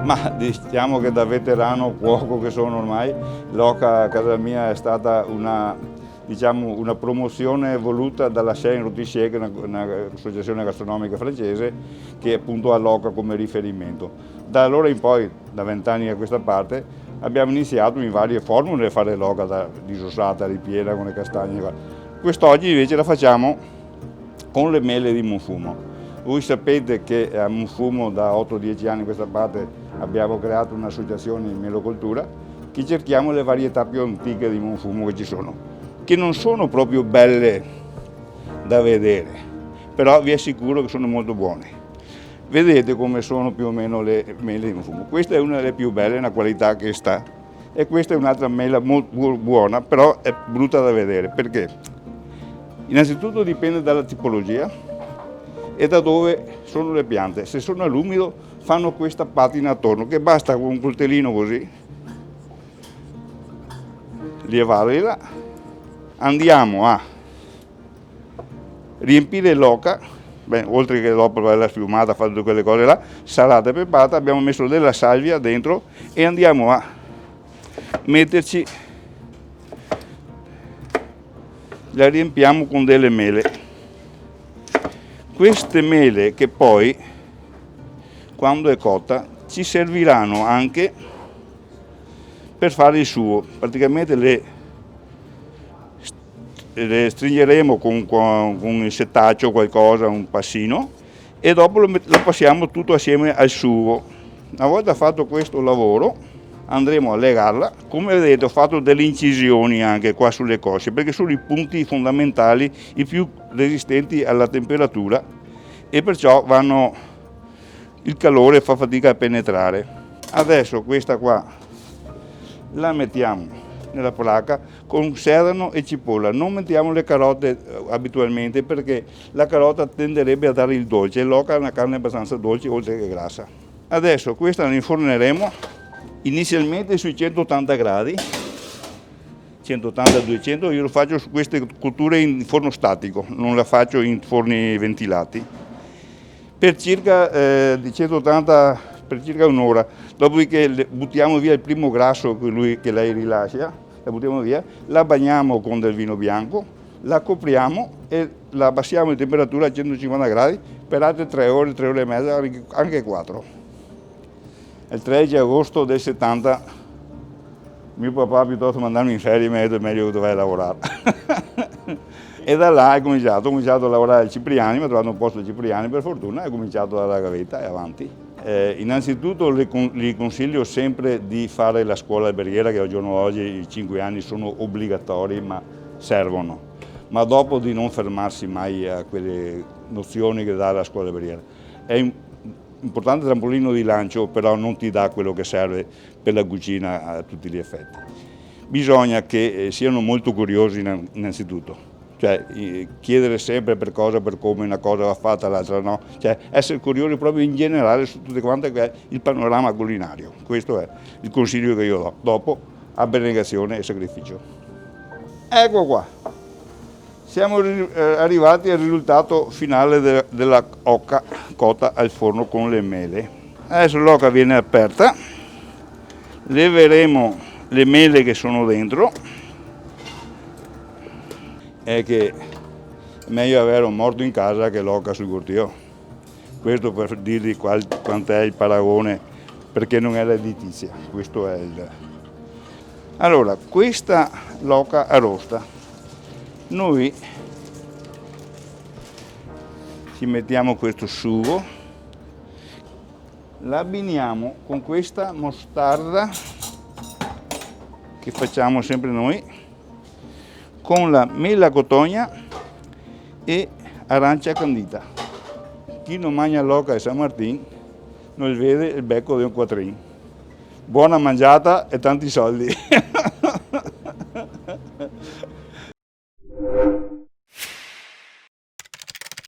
Ma diciamo che da veterano cuoco che sono ormai, l'oca a casa mia è stata una promozione voluta dalla Chaîne Rôtissier, che è un'associazione gastronomica francese, che appunto ha l'oca come riferimento. Da allora in poi, da 20 anni a questa parte, abbiamo iniziato in varie formule a fare l'oca disossata, ripiena con le castagne. Quest'oggi invece la facciamo con le mele di Monfumo. Voi sapete che a Monfumo da 8-10 anni a questa parte abbiamo creato un'associazione in melocoltura che cerchiamo le varietà più antiche di Monfumo che ci sono, che non sono proprio belle da vedere, però vi assicuro che sono molto buone. Vedete come sono più o meno le mele di Monfumo. Questa è una delle più belle, una qualità che sta, e questa è un'altra mela molto buona, però è brutta da vedere. Perché? Innanzitutto dipende dalla tipologia e da dove sono le piante. Se sono all'umido fanno questa patina attorno, che basta con un coltellino così lievarla. Andiamo a riempire l'oca, oltre che dopo la sfiumata, fare tutte quelle cose là, salata e peperata, abbiamo messo della salvia dentro e andiamo a metterci, la riempiamo con delle mele. Queste mele che poi, quando è cotta, ci serviranno anche per fare il sugo. Praticamente le stringeremo con il setaccio, qualcosa, un passino, e dopo lo passiamo tutto assieme al sugo. Una volta fatto questo lavoro andremo a legarla. Come vedete ho fatto delle incisioni anche qua sulle cosce, perché sono i punti fondamentali, i più resistenti alla temperatura, e perciò il calore fa fatica a penetrare. Adesso questa qua la mettiamo nella placa con sedano e cipolla. Non mettiamo le carote abitualmente, perché la carota tenderebbe a dare il dolce, e l'oca è una carne abbastanza dolce oltre che grassa. Adesso questa la inforneremo inizialmente sui 180 gradi, 180-200, io lo faccio su queste cotture in forno statico, non la faccio in forni ventilati, per circa di 180 per circa un'ora. Dopodiché buttiamo via il primo grasso che lei rilascia, la buttiamo via, la bagniamo con del vino bianco, la copriamo e la abbassiamo di temperatura a 150 gradi per altre 3 ore, 3 ore e mezza, anche 4. Il 13 agosto del 70 mio papà, piuttosto che mandarmi in ferie, mi ha detto: è meglio che dovrai lavorare. E da là ho cominciato a lavorare al Cipriani, mi ho trovato un posto al Cipriani per fortuna, e ho cominciato dalla gavetta e avanti. Innanzitutto gli consiglio sempre di fare la scuola alberghiera, che al giorno d'oggi i 5 anni sono obbligatori, ma servono. Ma dopo di non fermarsi mai a quelle nozioni che dà la scuola alberghiera. È importante trampolino di lancio, però non ti dà quello che serve per la cucina a tutti gli effetti. Bisogna che siano molto curiosi innanzitutto, cioè chiedere sempre per cosa, per come una cosa va fatta, l'altra no, cioè essere curiosi proprio in generale su tutto quanto che è il panorama culinario. Questo è il consiglio che io do, dopo abnegazione e sacrificio. Ecco qua, siamo arrivati al risultato finale della oca cotta al forno con le mele. Adesso l'oca viene aperta, leveremo le mele che sono dentro. È che è meglio avere un morto in casa che l'oca sul cortile. Questo per dirvi quant'è il paragone, perché non è redditizia. Questo è il... Allora, questa l'oca arrosta. Noi ci mettiamo questo sugo, la abbiniamo con questa mostarda che facciamo sempre noi, con la mela cotogna e arancia candita. Chi non mangia l'oca a San Martin non vede il becco di un quattrin. Buona mangiata e tanti soldi.